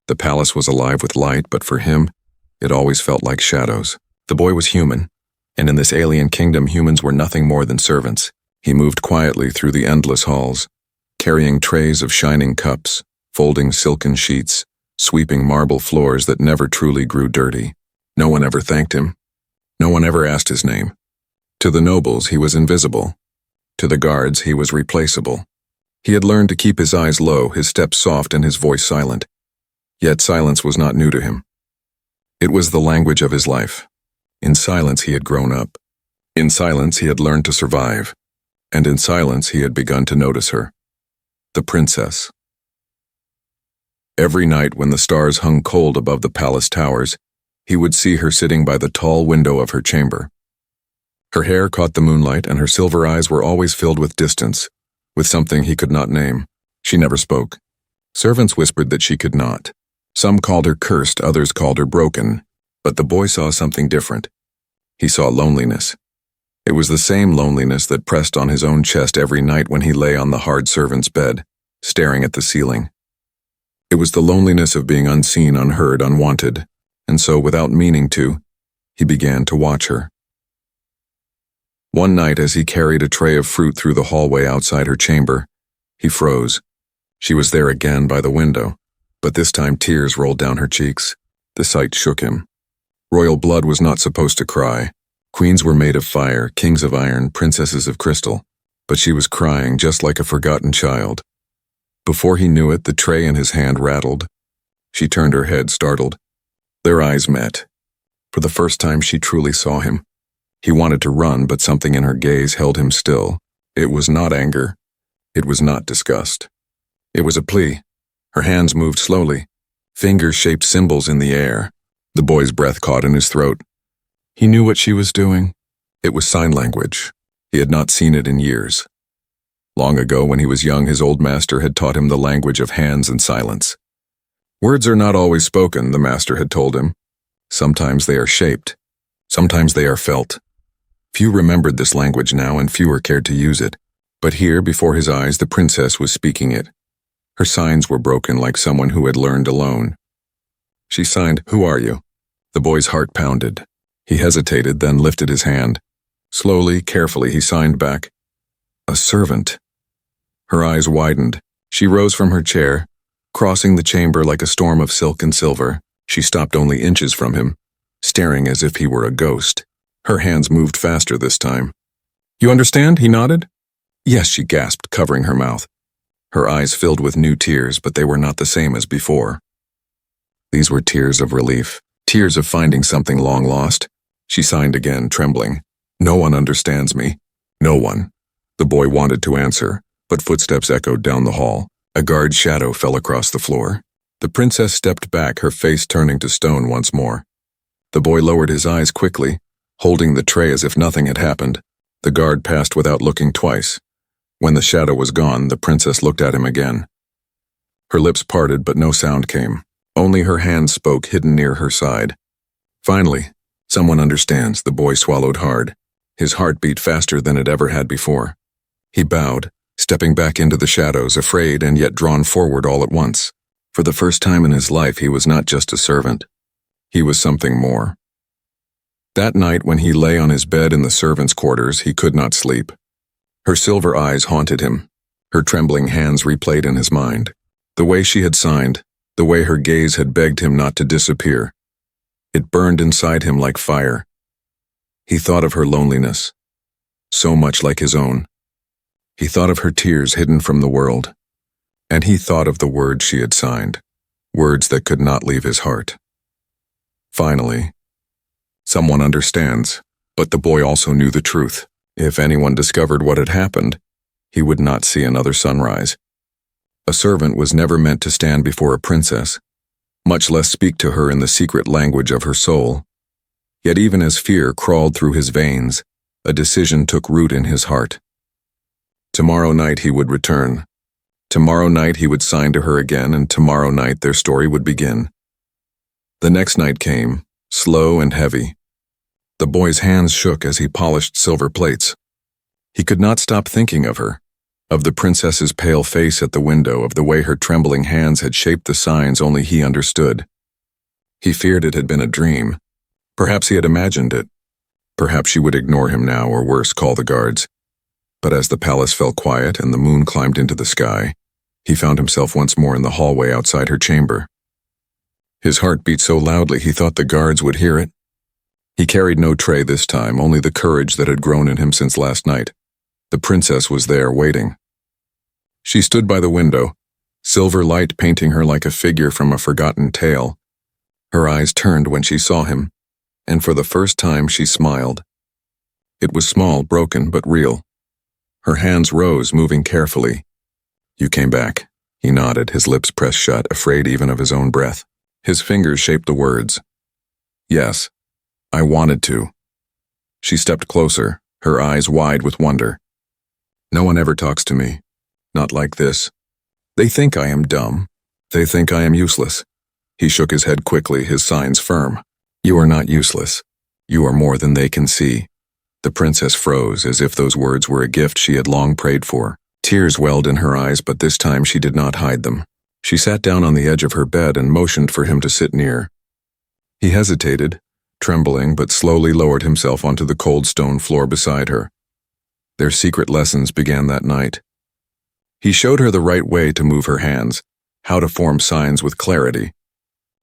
The palace was alive with light, but for him, it always felt like shadows. The boy was human, and in this alien kingdom humans were nothing more than servants. He moved quietly through the endless halls, carrying trays of shining cups, folding silken sheets, sweeping marble floors that never truly grew dirty. No one ever thanked him. No one ever asked his name. To the nobles, he was invisible. To the guards, he was replaceable. He had learned to keep his eyes low, his steps soft, and his voice silent. Yet silence was not new to him. It was the language of his life. In silence he had grown up. In silence he had learned to survive. And in silence he had begun to notice her. The princess. Every night when the stars hung cold above the palace towers, he would see her sitting by the tall window of her chamber. Her hair caught the moonlight, and her silver eyes were always filled with distance, with something he could not name. She never spoke. Servants whispered that she could not. Some called her cursed, others called her broken, but the boy saw something different. He saw loneliness. It was the same loneliness that pressed on his own chest every night when he lay on the hard servant's bed, staring at the ceiling. It was the loneliness of being unseen, unheard, unwanted, and so, without meaning to, he began to watch her. One night, as he carried a tray of fruit through the hallway outside her chamber, he froze. She was there again by the window, but this time tears rolled down her cheeks. The sight shook him. Royal blood was not supposed to cry. Queens were made of fire, kings of iron, princesses of crystal, but she was crying just like a forgotten child. Before he knew it, the tray in his hand rattled. She turned her head, startled. Their eyes met. For the first time, she truly saw him. He wanted to run, but something in her gaze held him still. It was not anger. It was not disgust. It was a plea. Her hands moved slowly. Fingers shaped symbols in the air. The boy's breath caught in his throat. He knew what she was doing. It was sign language. He had not seen it in years. Long ago, when he was young, his old master had taught him the language of hands and silence. Words are not always spoken, the master had told him. Sometimes they are shaped. Sometimes they are felt. Few remembered this language now, and fewer cared to use it. But here, before his eyes, the princess was speaking it. Her signs were broken like someone who had learned alone. She signed, "Who are you?" The boy's heart pounded. He hesitated, then lifted his hand. Slowly, carefully, he signed back, "A servant." Her eyes widened. She rose from her chair. Crossing the chamber like a storm of silk and silver, she stopped only inches from him, staring as if he were a ghost. Her hands moved faster this time. "You understand?" he nodded. "Yes," she gasped, covering her mouth. Her eyes filled with new tears, but they were not the same as before. These were tears of relief, tears of finding something long lost. She signed again, trembling. "No one understands me. No one." The boy wanted to answer, but footsteps echoed down the hall. A guard's shadow fell across the floor. The princess stepped back, her face turning to stone once more. The boy lowered his eyes quickly, holding the tray as if nothing had happened. The guard passed without looking twice. When the shadow was gone, the princess looked at him again. Her lips parted, but no sound came. Only her hands spoke, hidden near her side. Finally, "Someone understands," the boy swallowed hard. His heart beat faster than it ever had before. He bowed, stepping back into the shadows, afraid and yet drawn forward all at once. For the first time in his life, he was not just a servant. He was something more. That night, when he lay on his bed in the servants' quarters, he could not sleep. Her silver eyes haunted him. Her trembling hands replayed in his mind. The way she had signed, the way her gaze had begged him not to disappear. It burned inside him like fire. He thought of her loneliness, so much like his own. He thought of her tears hidden from the world. And he thought of the words she had signed, words that could not leave his heart. Finally, someone understands, but the boy also knew the truth. If anyone discovered what had happened, he would not see another sunrise. A servant was never meant to stand before a princess, much less speak to her in the secret language of her soul. Yet even as fear crawled through his veins, a decision took root in his heart. Tomorrow night he would return. Tomorrow night he would sign to her again, and tomorrow night their story would begin. The next night came, slow and heavy. The boy's hands shook as he polished silver plates. He could not stop thinking of her. Of the princess's pale face at the window, of the way her trembling hands had shaped the signs only he understood. He feared it had been a dream. Perhaps he had imagined it. Perhaps she would ignore him now, or worse, call the guards. But as the palace fell quiet and the moon climbed into the sky, he found himself once more in the hallway outside her chamber. His heart beat so loudly he thought the guards would hear it. He carried no tray this time, only the courage that had grown in him since last night. The princess was there, waiting. She stood by the window, silver light painting her like a figure from a forgotten tale. Her eyes turned when she saw him, and for the first time she smiled. It was small, broken, but real. Her hands rose, moving carefully. "You came back." He nodded, his lips pressed shut, afraid even of his own breath. His fingers shaped the words. "Yes, I wanted to." She stepped closer, her eyes wide with wonder. "No one ever talks to me. Not like this. They think I am dumb. They think I am useless." He shook his head quickly, his signs firm. "You are not useless. You are more than they can see." The princess froze, as if those words were a gift she had long prayed for. Tears welled in her eyes, but this time she did not hide them. She sat down on the edge of her bed and motioned for him to sit near. He hesitated, trembling, but slowly lowered himself onto the cold stone floor beside her. Their secret lessons began that night. He showed her the right way to move her hands, how to form signs with clarity.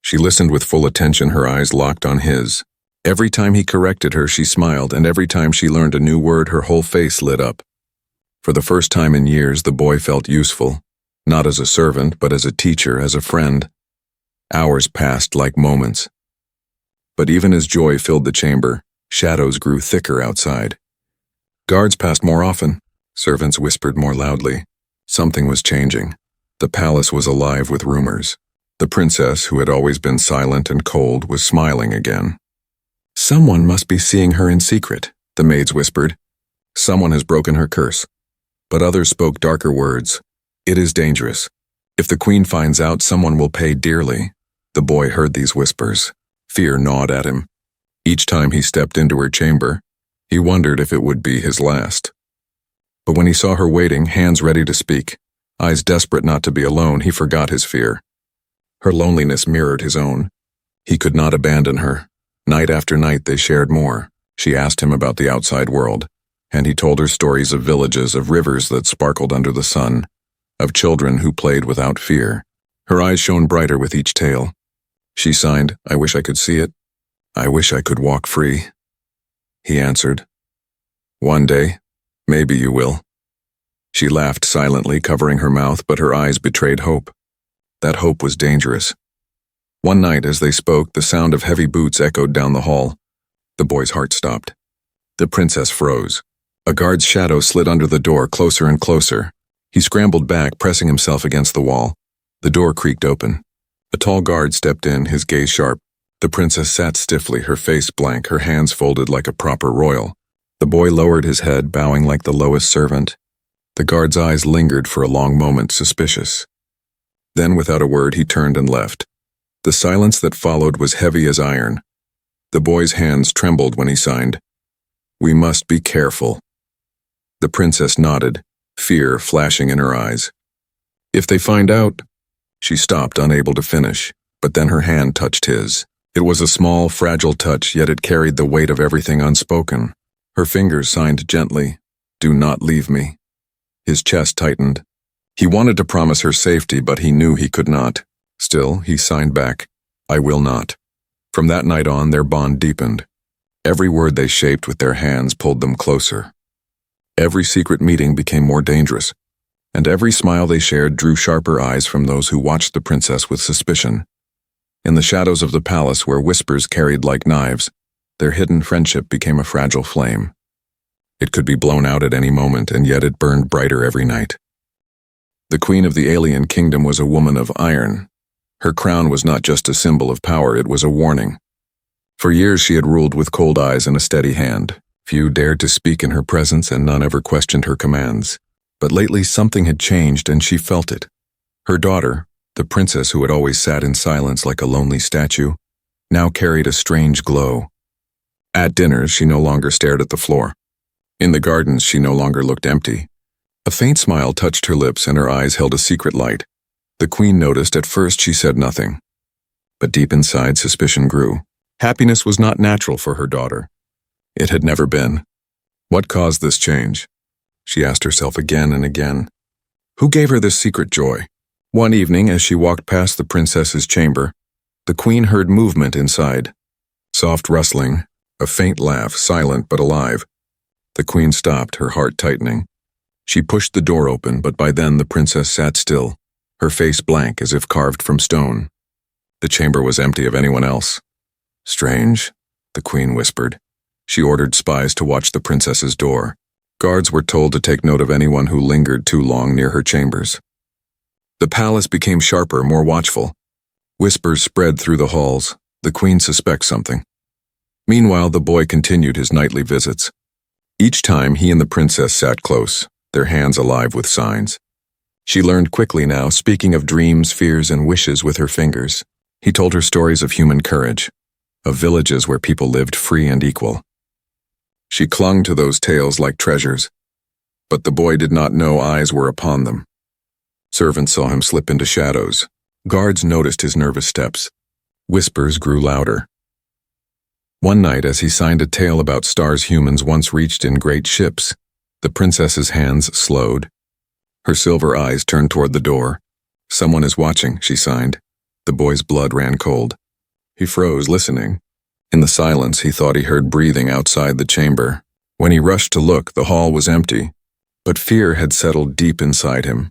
She listened with full attention, her eyes locked on his. Every time he corrected her, she smiled, and every time she learned a new word, her whole face lit up. For the first time in years, the boy felt useful, not as a servant, but as a teacher, as a friend. Hours passed like moments. But even as joy filled the chamber, shadows grew thicker outside. Guards passed more often. Servants whispered more loudly. Something was changing. The palace was alive with rumors. The princess, who had always been silent and cold, was smiling again. "Someone must be seeing her in secret," the maids whispered. "Someone has broken her curse." But others spoke darker words. "It is dangerous. If the queen finds out, someone will pay dearly." The boy heard these whispers. Fear gnawed at him. Each time he stepped into her chamber, he wondered if it would be his last. But when he saw her waiting, hands ready to speak, eyes desperate not to be alone, he forgot his fear. Her loneliness mirrored his own. He could not abandon her. Night after night they shared more. She asked him about the outside world, and he told her stories of villages, of rivers that sparkled under the sun, of children who played without fear. Her eyes shone brighter with each tale. She signed, "I wish I could see it. I wish I could walk free." He answered, "One day, maybe you will." She laughed silently, covering her mouth, but her eyes betrayed hope. That hope was dangerous. One night, as they spoke, the sound of heavy boots echoed down the hall. The boy's heart stopped. The princess froze. A guard's shadow slid under the door, closer and closer. He scrambled back, pressing himself against the wall. The door creaked open. A tall guard stepped in, his gaze sharp. The princess sat stiffly, her face blank, her hands folded like a proper royal. The boy lowered his head, bowing like the lowest servant. The guard's eyes lingered for a long moment, suspicious. Then, without a word, he turned and left. The silence that followed was heavy as iron. The boy's hands trembled when he signed, "We must be careful." The princess nodded, fear flashing in her eyes. "If they find out—" She stopped, unable to finish, but then her hand touched his. It was a small, fragile touch, yet it carried the weight of everything unspoken. Her fingers signed gently, "Do not leave me." His chest tightened. He wanted to promise her safety, but he knew he could not. Still, he signed back, "I will not." From that night on, their bond deepened. Every word they shaped with their hands pulled them closer. Every secret meeting became more dangerous, and every smile they shared drew sharper eyes from those who watched the princess with suspicion. In the shadows of the palace, where whispers carried like knives, their hidden friendship became a fragile flame. It could be blown out at any moment, and yet it burned brighter every night. The queen of the alien kingdom was a woman of iron. Her crown was not just a symbol of power, it was a warning. For years she had ruled with cold eyes and a steady hand. Few dared to speak in her presence, and none ever questioned her commands. But lately something had changed, and she felt it. Her daughter, the princess who had always sat in silence like a lonely statue, now carried a strange glow. At dinners, she no longer stared at the floor. In the gardens, she no longer looked empty. A faint smile touched her lips and her eyes held a secret light. The queen noticed. At first she said nothing. But deep inside, suspicion grew. Happiness was not natural for her daughter. It had never been. What caused this change? She asked herself again and again. Who gave her this secret joy? One evening, as she walked past the princess's chamber, the queen heard movement inside. Soft rustling, a faint laugh, silent but alive. The queen stopped, her heart tightening. She pushed the door open, but by then the princess sat still, her face blank as if carved from stone. The chamber was empty of anyone else. Strange, the queen whispered. She ordered spies to watch the princess's door. Guards were told to take note of anyone who lingered too long near her chambers. The palace became sharper, more watchful. Whispers spread through the halls. The queen suspects something. Meanwhile, the boy continued his nightly visits. Each time he and the princess sat close, their hands alive with signs. She learned quickly now, speaking of dreams, fears, and wishes with her fingers. He told her stories of human courage, of villages where people lived free and equal. She clung to those tales like treasures, but the boy did not know eyes were upon them. Servants saw him slip into shadows. Guards noticed his nervous steps. Whispers grew louder. One night, as he signed a tale about stars humans once reached in great ships, the princess's hands slowed. Her silver eyes turned toward the door. Someone is watching, she signed. The boy's blood ran cold. He froze, listening. In the silence, he thought he heard breathing outside the chamber. When he rushed to look, the hall was empty, but fear had settled deep inside him.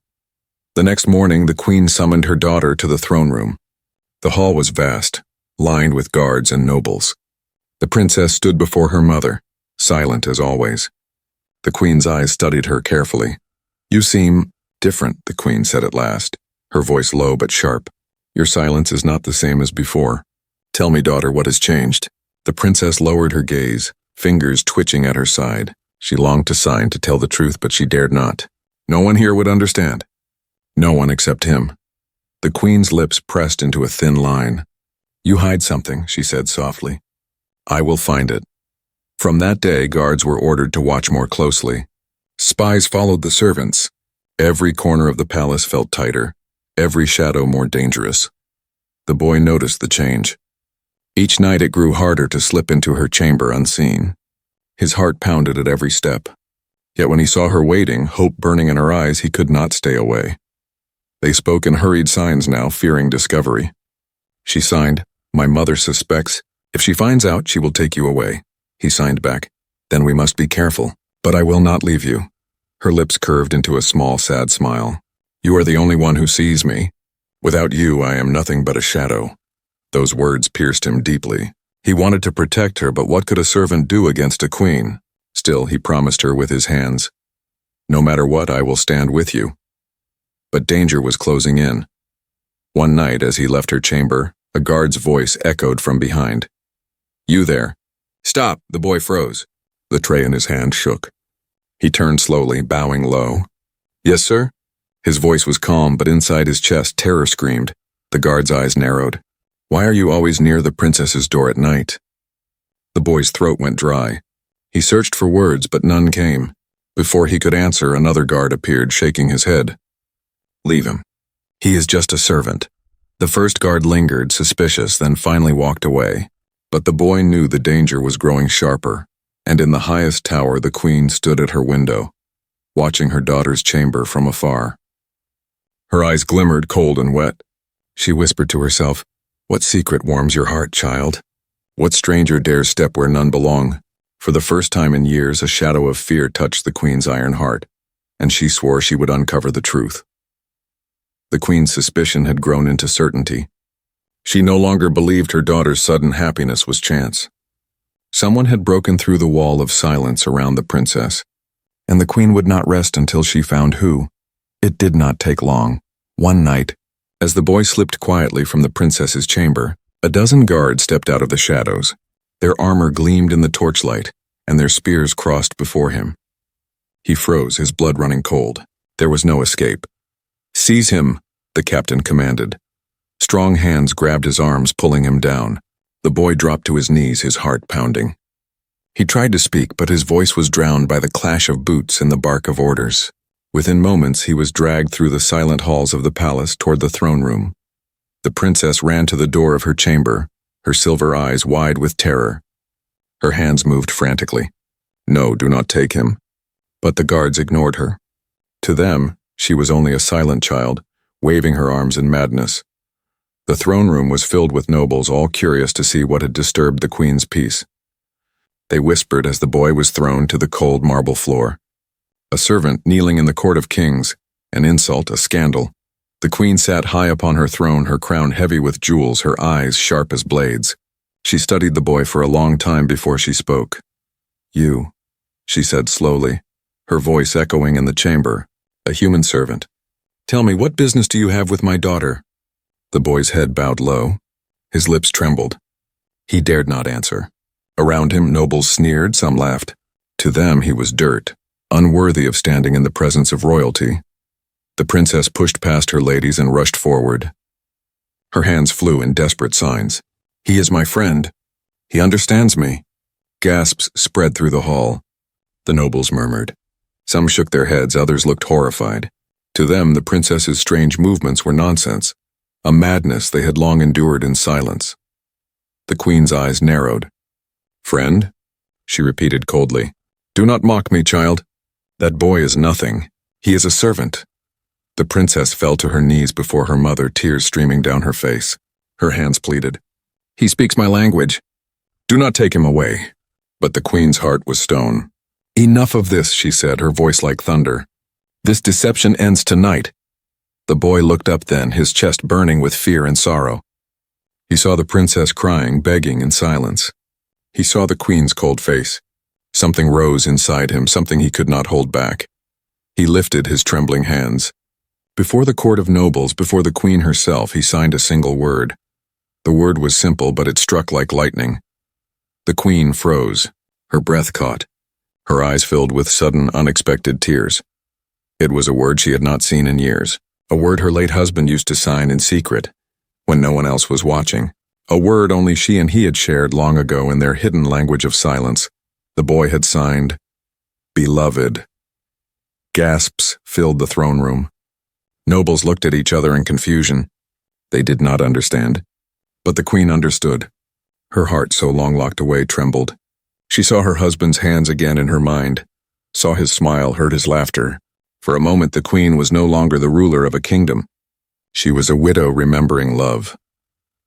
The next morning, the queen summoned her daughter to the throne room. The hall was vast, lined with guards and nobles. The princess stood before her mother, silent as always. The queen's eyes studied her carefully. You seem different, the queen said at last, her voice low but sharp. Your silence is not the same as before. Tell me, daughter, what has changed? The princess lowered her gaze, fingers twitching at her side. She longed to sign to tell the truth, but she dared not. No one here would understand. No one except him. The queen's lips pressed into a thin line. You hide something, she said softly. I will find it. From that day, guards were ordered to watch more closely. Spies followed the servants. Every corner of the palace felt tighter, every shadow more dangerous. The boy noticed the change. Each night it grew harder to slip into her chamber unseen. His heart pounded at every step. Yet when he saw her waiting, hope burning in her eyes, he could not stay away. They spoke in hurried signs now, fearing discovery. She signed, My mother suspects. If she finds out, she will take you away. He signed back, Then we must be careful, but I will not leave you. Her lips curved into a small, sad smile. You are the only one who sees me. Without you, I am nothing but a shadow. Those words pierced him deeply. He wanted to protect her, but what could a servant do against a queen? Still, he promised her with his hands. No matter what, I will stand with you. But danger was closing in. One night, as he left her chamber, a guard's voice echoed from behind. You there. Stop, the boy froze. The tray in his hand shook. He turned slowly, bowing low. Yes, sir? His voice was calm, but inside his chest terror screamed. The guard's eyes narrowed. Why are you always near the princess's door at night? The boy's throat went dry. He searched for words, but none came. Before he could answer, another guard appeared, shaking his head. Leave him. He is just a servant. The first guard lingered, suspicious, then finally walked away. But the boy knew the danger was growing sharper, and in the highest tower the queen stood at her window, watching her daughter's chamber from afar. Her eyes glimmered, cold and wet. She whispered to herself, What secret warms your heart, child? What stranger dares step where none belong? For the first time in years, a shadow of fear touched the queen's iron heart, and she swore she would uncover the truth. The queen's suspicion had grown into certainty. She no longer believed her daughter's sudden happiness was chance. Someone had broken through the wall of silence around the princess, and the queen would not rest until she found who. It did not take long. One night, as the boy slipped quietly from the princess's chamber, a dozen guards stepped out of the shadows. Their armor gleamed in the torchlight, and their spears crossed before him. He froze, his blood running cold. There was no escape. Seize him, the captain commanded. Strong hands grabbed his arms, pulling him down. The boy dropped to his knees, his heart pounding. He tried to speak, but his voice was drowned by the clash of boots and the bark of orders. Within moments, he was dragged through the silent halls of the palace toward the throne room. The princess ran to the door of her chamber, her silver eyes wide with terror. Her hands moved frantically. No, do not take him. But the guards ignored her. To them, she was only a silent child, waving her arms in madness. The throne room was filled with nobles, all curious to see what had disturbed the queen's peace. They whispered as the boy was thrown to the cold marble floor. A servant kneeling in the court of kings, an insult, a scandal. The queen sat high upon her throne, her crown heavy with jewels, her eyes sharp as blades. She studied the boy for a long time before she spoke. "You," she said slowly, her voice echoing in the chamber, "a human servant. Tell me, what business do you have with my daughter?" The boy's head bowed low. His lips trembled. He dared not answer. Around him, nobles sneered, some laughed. To them, he was dirt, unworthy of standing in the presence of royalty. The princess pushed past her ladies and rushed forward. Her hands flew in desperate signs. "He is my friend. He understands me." Gasps spread through the hall. The nobles murmured. Some shook their heads, others looked horrified. To them, the princess's strange movements were nonsense, a madness they had long endured in silence. The queen's eyes narrowed. "Friend?" she repeated coldly. "Do not mock me, child. That boy is nothing. He is a servant." The princess fell to her knees before her mother, tears streaming down her face. Her hands pleaded. "He speaks my language. Do not take him away." But the queen's heart was stone. "Enough of this," she said, her voice like thunder. "This deception ends tonight." The boy looked up then, his chest burning with fear and sorrow. He saw the princess crying, begging in silence. He saw the queen's cold face. Something rose inside him, something he could not hold back. He lifted his trembling hands. Before the court of nobles, before the queen herself, he signed a single word. The word was simple, but it struck like lightning. The queen froze. Her breath caught. Her eyes filled with sudden, unexpected tears. It was a word she had not seen in years. A word her late husband used to sign in secret, when no one else was watching. A word only she and he had shared long ago in their hidden language of silence. The boy had signed, "Beloved." Gasps filled the throne room. Nobles looked at each other in confusion. They did not understand. But the queen understood. Her heart, so long locked away, trembled. She saw her husband's hands again in her mind, saw his smile, heard his laughter. For a moment, the queen was no longer the ruler of a kingdom. She was a widow remembering love.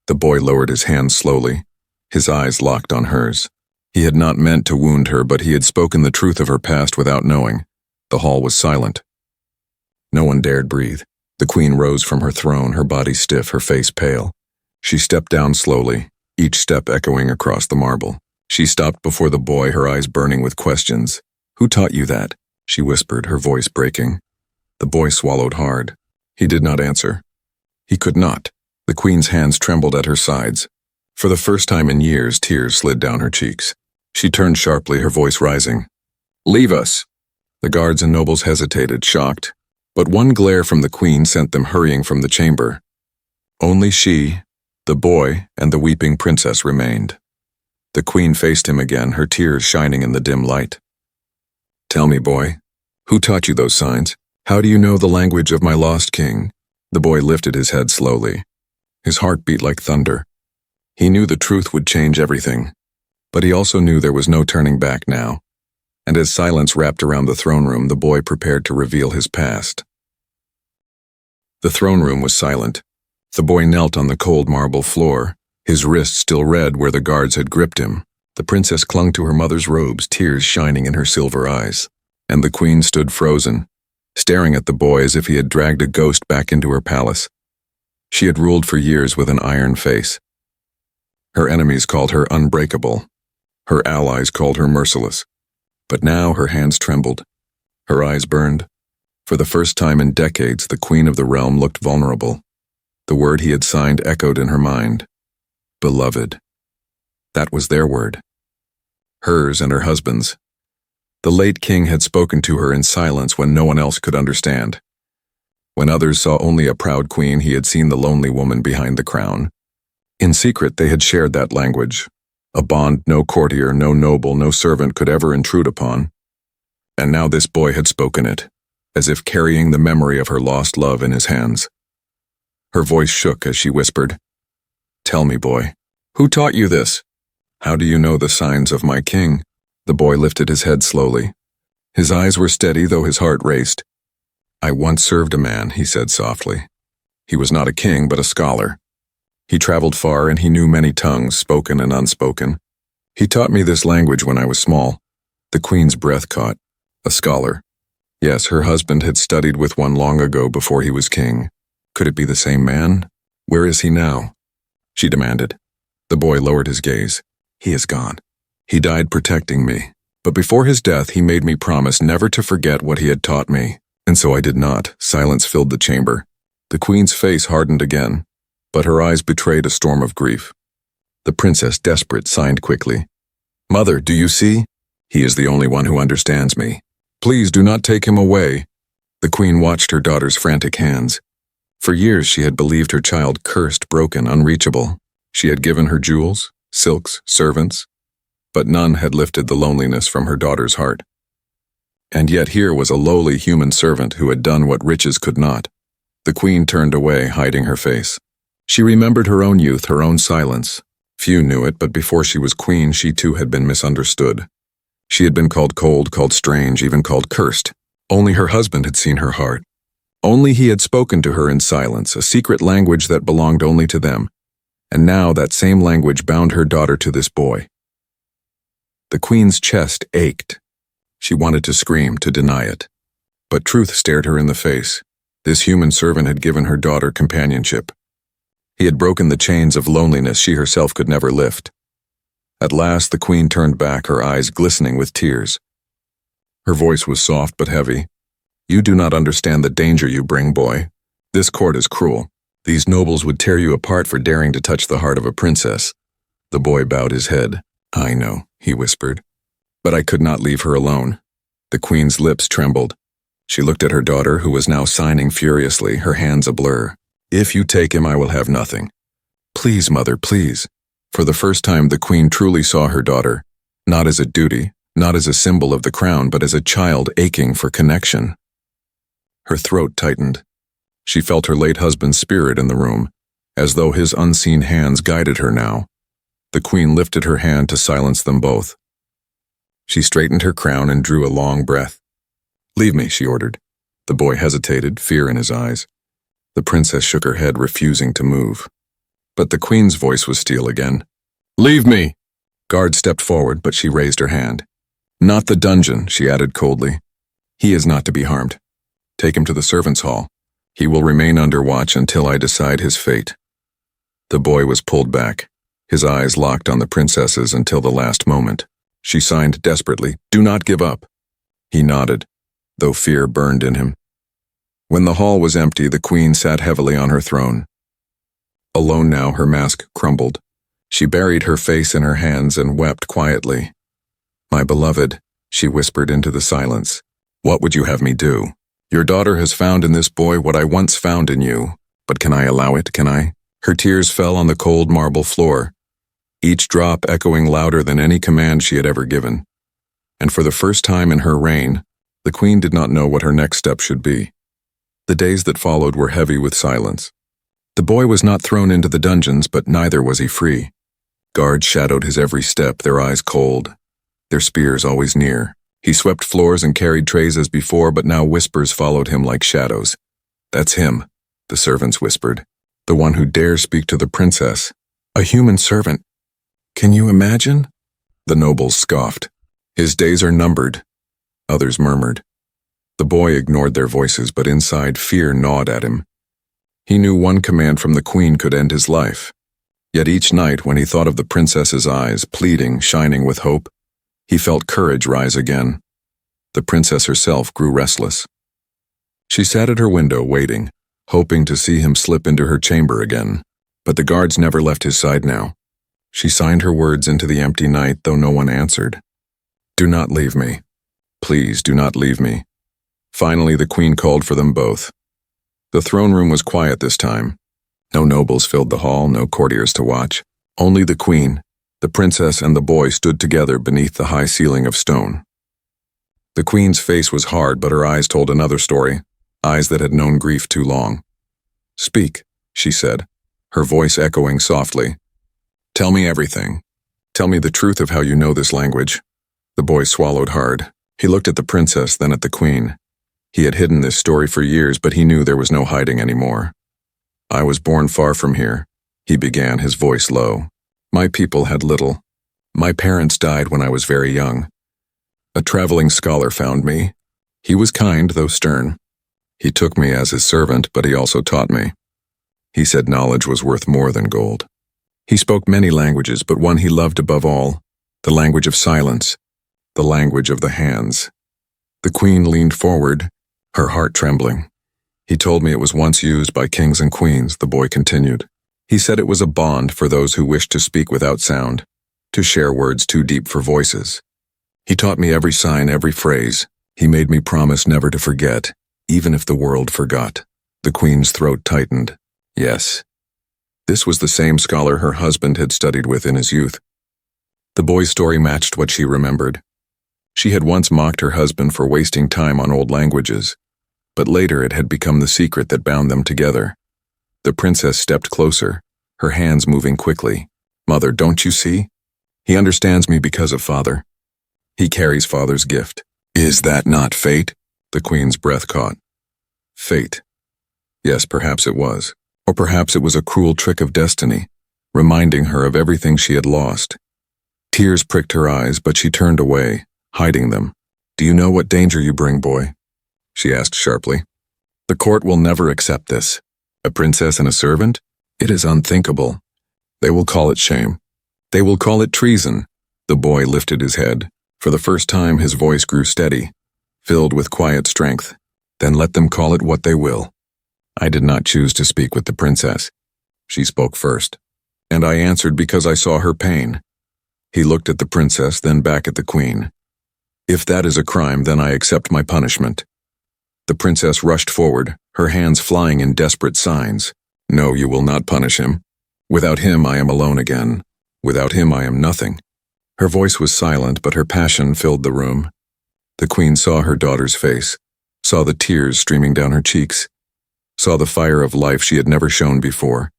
The boy lowered his hands slowly, his eyes locked on hers. He had not meant to wound her, but he had spoken the truth of her past without knowing. The hall was silent. No one dared breathe. The queen rose from her throne, her body stiff, her face pale. She stepped down slowly, each step echoing across the marble. She stopped before the boy, her eyes burning with questions. "Who taught you that?" she whispered, her voice breaking. The boy swallowed hard. He did not answer. He could not. The queen's hands trembled at her sides. For the first time in years, tears slid down her cheeks. She turned sharply, her voice rising. "Leave us!" The guards and nobles hesitated, shocked. But one glare from the queen sent them hurrying from the chamber. Only she, the boy, and the weeping princess remained. The queen faced him again, her tears shining in the dim light. "Tell me, boy, who taught you those signs? How do you know the language of my lost king?" The boy lifted his head slowly. His heart beat like thunder. He knew the truth would change everything, but he also knew there was no turning back now. And as silence wrapped around the throne room, the boy prepared to reveal his past. The throne room was silent. The boy knelt on the cold marble floor, his wrist still red where the guards had gripped him. The princess clung to her mother's robes, tears shining in her silver eyes. And the queen stood frozen, staring at the boy as if he had dragged a ghost back into her palace. She had ruled for years with an iron face. Her enemies called her unbreakable. Her allies called her merciless. But now her hands trembled. Her eyes burned. For the first time in decades, the queen of the realm looked vulnerable. The word he had signed echoed in her mind. Beloved. That was their word. Hers and her husband's. The late king had spoken to her in silence when no one else could understand. When others saw only a proud queen, he had seen the lonely woman behind the crown. In secret, they had shared that language. A bond no courtier, no noble, no servant could ever intrude upon. And now this boy had spoken it. as if carrying the memory of her lost love in his hands. Her voice shook as she whispered, "Tell me, boy, who taught you this? How do you know the signs of my king?" The boy lifted his head slowly. His eyes were steady, though his heart raced. "I once served a man," he said softly. "He was not a king, but a scholar. He traveled far and he knew many tongues, spoken and unspoken. He taught me this language when I was small." The queen's breath caught. A scholar. Yes, her husband had studied with one long ago before he was king. Could it be the same man? Where is he now? She demanded. The boy lowered his gaze. "He is gone. He died protecting me. But before his death, he made me promise never to forget what he had taught me. And so I did not." Silence filled the chamber. The queen's face hardened again, but her eyes betrayed a storm of grief. The princess, desperate, signed quickly. "Mother, do you see? He is the only one who understands me. Please do not take him away." The queen watched her daughter's frantic hands. For years she had believed her child cursed, broken, unreachable. She had given her jewels, silks, servants, but none had lifted the loneliness from her daughter's heart. And yet here was a lowly human servant who had done what riches could not. The queen turned away, hiding her face. She remembered her own youth, her own silence. Few knew it, but before she was queen, she too had been misunderstood. She had been called cold, called strange, even called cursed. Only her husband had seen her heart. Only he had spoken to her in silence, a secret language that belonged only to them. And now that same language bound her daughter to this boy. The queen's chest ached. She wanted to scream, to deny it. But truth stared her in the face. This human servant had given her daughter companionship. He had broken the chains of loneliness she herself could never lift. At last the queen turned back, her eyes glistening with tears. Her voice was soft but heavy. "You do not understand the danger you bring, boy. This court is cruel. These nobles would tear you apart for daring to touch the heart of a princess." The boy bowed his head. "I know," he whispered. "But I could not leave her alone." The queen's lips trembled. She looked at her daughter, who was now signing furiously, her hands a blur. "If you take him, I will have nothing. Please, mother, please." For the first time, the queen truly saw her daughter, not as a duty, not as a symbol of the crown, but as a child aching for connection. Her throat tightened. She felt her late husband's spirit in the room, as though his unseen hands guided her now. The queen lifted her hand to silence them both. She straightened her crown and drew a long breath. "Leave me," she ordered. The boy hesitated, fear in his eyes. The princess shook her head, refusing to move. But the queen's voice was steel again. "Leave me!" Guard stepped forward, but she raised her hand. "Not the dungeon," she added coldly. "He is not to be harmed. Take him to the servants' hall. He will remain under watch until I decide his fate." The boy was pulled back, his eyes locked on the princess's until the last moment. She signed desperately, "Do not give up." He nodded, though fear burned in him. When the hall was empty, the queen sat heavily on her throne. Alone now, her mask crumbled. She buried her face in her hands and wept quietly. "My beloved," she whispered into the silence, "what would you have me do? Your daughter has found in this boy what I once found in you, but can I allow it, can I?" Her tears fell on the cold marble floor, each drop echoing louder than any command she had ever given. And for the first time in her reign, the queen did not know what her next step should be. The days that followed were heavy with silence. The boy was not thrown into the dungeons, but neither was he free. Guards shadowed his every step, their eyes cold, their spears always near. He swept floors and carried trays as before, but now whispers followed him like shadows. "That's him," the servants whispered. "The one who dares speak to the princess. A human servant. Can you imagine?" The nobles scoffed. "His days are numbered," others murmured. The boy ignored their voices, but inside fear gnawed at him. He knew one command from the queen could end his life. Yet each night, when he thought of the princess's eyes, pleading, shining with hope, he felt courage rise again. The princess herself grew restless. She sat at her window, waiting, hoping to see him slip into her chamber again. But the guards never left his side now. She signed her words into the empty night, though no one answered. "Do not leave me. Please do not leave me." Finally, the queen called for them both. The throne room was quiet this time. No nobles filled the hall, no courtiers to watch. Only the queen, the princess, and the boy stood together beneath the high ceiling of stone. The queen's face was hard, but her eyes told another story, eyes that had known grief too long. "Speak," she said, her voice echoing softly. "Tell me everything. Tell me the truth of how you know this language." The boy swallowed hard. He looked at the princess, then at the queen. He had hidden this story for years, but he knew there was no hiding anymore. "I was born far from here," he began, his voice low. "My people had little. My parents died when I was very young. A traveling scholar found me. He was kind, though stern. He took me as his servant, but he also taught me. He said knowledge was worth more than gold. He spoke many languages, but one he loved above all, the language of silence, the language of the hands." The queen leaned forward, her heart trembling. "He told me it was once used by kings and queens," the boy continued. "He said it was a bond for those who wished to speak without sound, to share words too deep for voices. He taught me every sign, every phrase. He made me promise never to forget, even if the world forgot." The queen's throat tightened. Yes. This was the same scholar her husband had studied with in his youth. The boy's story matched what she remembered. She had once mocked her husband for wasting time on old languages, but later it had become the secret that bound them together. The princess stepped closer, her hands moving quickly. "Mother, don't you see? He understands me because of father. He carries father's gift. Is that not fate?" The queen's breath caught. Fate. Yes, perhaps it was. Or perhaps it was a cruel trick of destiny, reminding her of everything she had lost. Tears pricked her eyes, but she turned away, hiding them. "Do you know what danger you bring, boy?" she asked sharply. "The court will never accept this. A princess and a servant? It is unthinkable. They will call it shame. They will call it treason." The boy lifted his head. For the first time, his voice grew steady, filled with quiet strength. "Then let them call it what they will. I did not choose to speak with the princess. She spoke first, and I answered because I saw her pain." He looked at the princess, then back at the queen. "If that is a crime, then I accept my punishment." The princess rushed forward, her hands flying in desperate signs. "No, you will not punish him. Without him, I am alone again. Without him, I am nothing." Her voice was silent, but her passion filled the room. The queen saw her daughter's face, saw the tears streaming down her cheeks, saw the fire of life she had never shown before.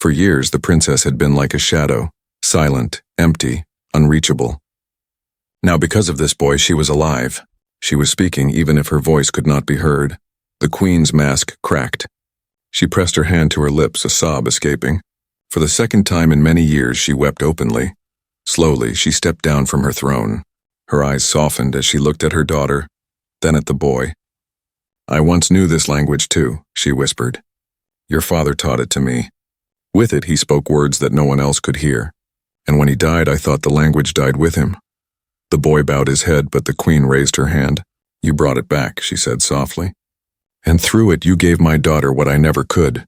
For years, the princess had been like a shadow, silent, empty, unreachable. Now, because of this boy, she was alive. She was speaking even if her voice could not be heard. The queen's mask cracked. She pressed her hand to her lips, a sob escaping. For the second time in many years, she wept openly. Slowly, she stepped down from her throne. Her eyes softened as she looked at her daughter, then at the boy. "I once knew this language too," she whispered. "Your father taught it to me." With it, he spoke words that no one else could hear. And when he died, I thought the language died with him. The boy bowed his head, but the queen raised her hand. "You brought it back," she said softly. "And through it, you gave my daughter what I never could."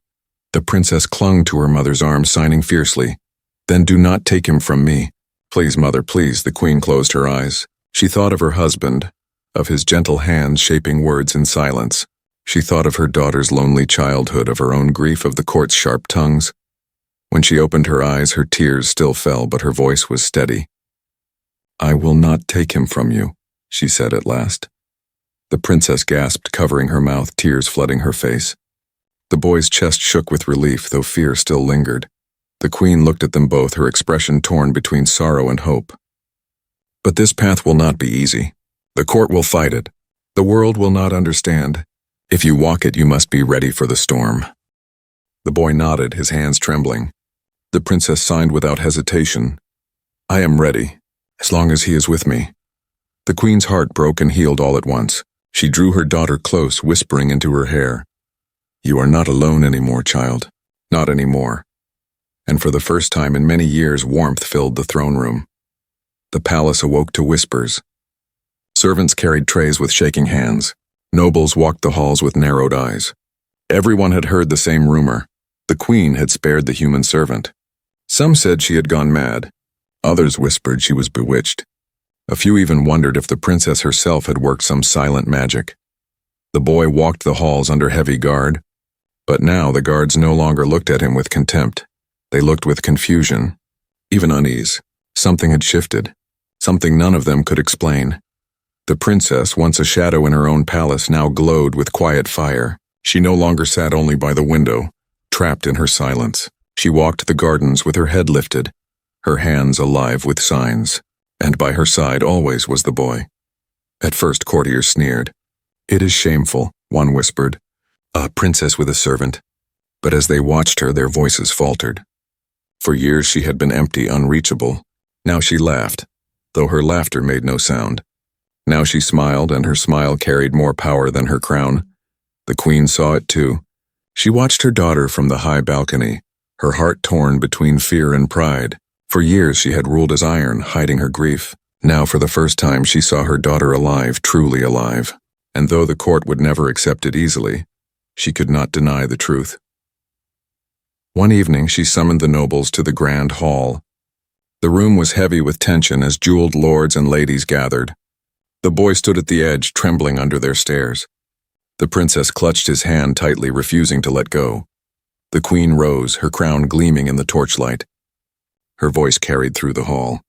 The princess clung to her mother's arm, signing fiercely. "Then do not take him from me. Please, mother, please." The queen closed her eyes. She thought of her husband, of his gentle hands shaping words in silence. She thought of her daughter's lonely childhood, of her own grief, of the court's sharp tongues. When she opened her eyes, her tears still fell, but her voice was steady. "I will not take him from you," she said at last. The princess gasped, covering her mouth, tears flooding her face. The boy's chest shook with relief, though fear still lingered. The queen looked at them both, her expression torn between sorrow and hope. "But this path will not be easy. The court will fight it. The world will not understand. If you walk it, you must be ready for the storm." The boy nodded, his hands trembling. The princess signed without hesitation. "I am ready, as long as he is with me." The queen's heart broke and healed all at once. She drew her daughter close, whispering into her hair. "You are not alone anymore, child. Not anymore." And for the first time in many years, warmth filled the throne room. The palace awoke to whispers. Servants carried trays with shaking hands. Nobles walked the halls with narrowed eyes. Everyone had heard the same rumor. The queen had spared the human servant. Some said she had gone mad. Others whispered she was bewitched. A few even wondered if the princess herself had worked some silent magic. The boy walked the halls under heavy guard. But now the guards no longer looked at him with contempt. They looked with confusion, even unease. Something had shifted. Something none of them could explain. The princess, once a shadow in her own palace, now glowed with quiet fire. She no longer sat only by the window, trapped in her silence. She walked the gardens with her head lifted, her hands alive with signs, and by her side always was the boy. At first courtiers sneered. "It is shameful," one whispered. "A princess with a servant." But as they watched her, their voices faltered. For years she had been empty, unreachable. Now she laughed, though her laughter made no sound. Now she smiled, and her smile carried more power than her crown. The queen saw it too. She watched her daughter from the high balcony, her heart torn between fear and pride. For years she had ruled as iron, hiding her grief. Now for the first time she saw her daughter alive, truly alive. And though the court would never accept it easily, she could not deny the truth. One evening she summoned the nobles to the grand hall. The room was heavy with tension as jeweled lords and ladies gathered. The boy stood at the edge, trembling under their stares. The princess clutched his hand tightly, refusing to let go. The queen rose, her crown gleaming in the torchlight. Her voice carried through the hall.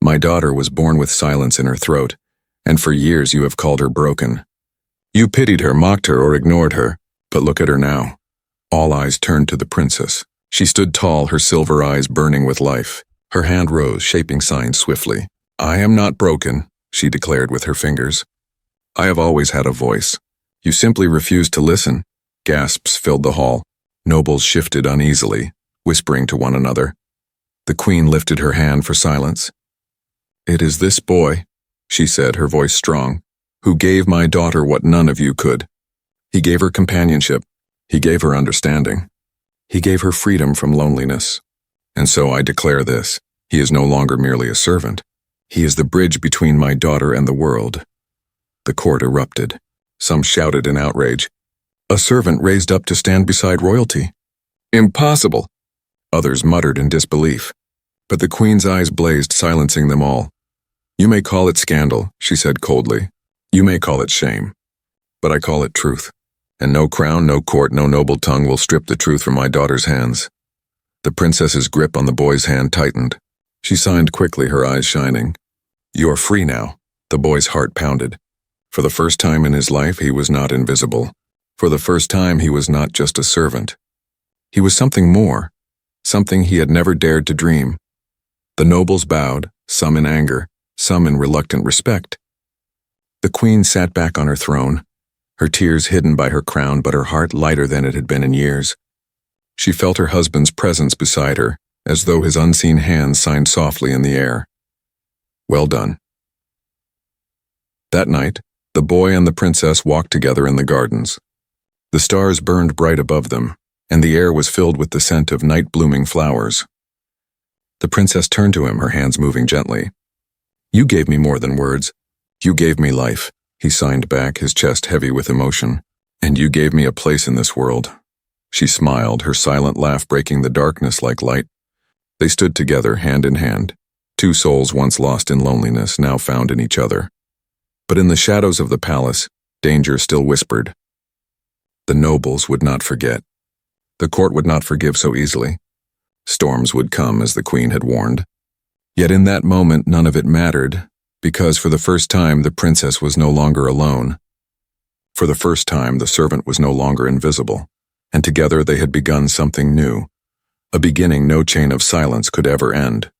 "My daughter was born with silence in her throat, and for years you have called her broken. You pitied her, mocked her, or ignored her, but look at her now." All eyes turned to the princess. She stood tall, her silver eyes burning with life. Her hand rose, shaping signs swiftly. "I am not broken," she declared with her fingers. "I have always had a voice. You simply refused to listen." Gasps filled the hall. Nobles shifted uneasily, whispering to one another. The queen lifted her hand for silence. "It is this boy," she said, her voice strong, "who gave my daughter what none of you could. He gave her companionship. He gave her understanding. He gave her freedom from loneliness. And so I declare this: he is no longer merely a servant. He is the bridge between my daughter and the world." The court erupted. Some shouted in outrage. "A servant raised up to stand beside royalty? Impossible!" Others muttered in disbelief. But the queen's eyes blazed, silencing them all. "You may call it scandal," she said coldly. "You may call it shame. But I call it truth. And no crown, no court, no noble tongue will strip the truth from my daughter's hands." The princess's grip on the boy's hand tightened. She signed quickly, her eyes shining. "You are free now." The boy's heart pounded. For the first time in his life, he was not invisible. For the first time, he was not just a servant. He was something more, something he had never dared to dream. The nobles bowed, some in anger, some in reluctant respect. The queen sat back on her throne, her tears hidden by her crown, but her heart lighter than it had been in years. She felt her husband's presence beside her, as though his unseen hands signed softly in the air. "Well done." That night, the boy and the princess walked together in the gardens. The stars burned bright above them, and the air was filled with the scent of night-blooming flowers. The princess turned to him, her hands moving gently. "You gave me more than words. You gave me life," he signed back, his chest heavy with emotion. "And you gave me a place in this world." She smiled, her silent laugh breaking the darkness like light. They stood together, hand in hand, two souls once lost in loneliness, now found in each other. But in the shadows of the palace, danger still whispered. The nobles would not forget. The court would not forgive so easily. Storms would come, as the queen had warned. Yet in that moment, none of it mattered, because for the first time the princess was no longer alone. For the first time the servant was no longer invisible, and together they had begun something new, a beginning no chain of silence could ever end.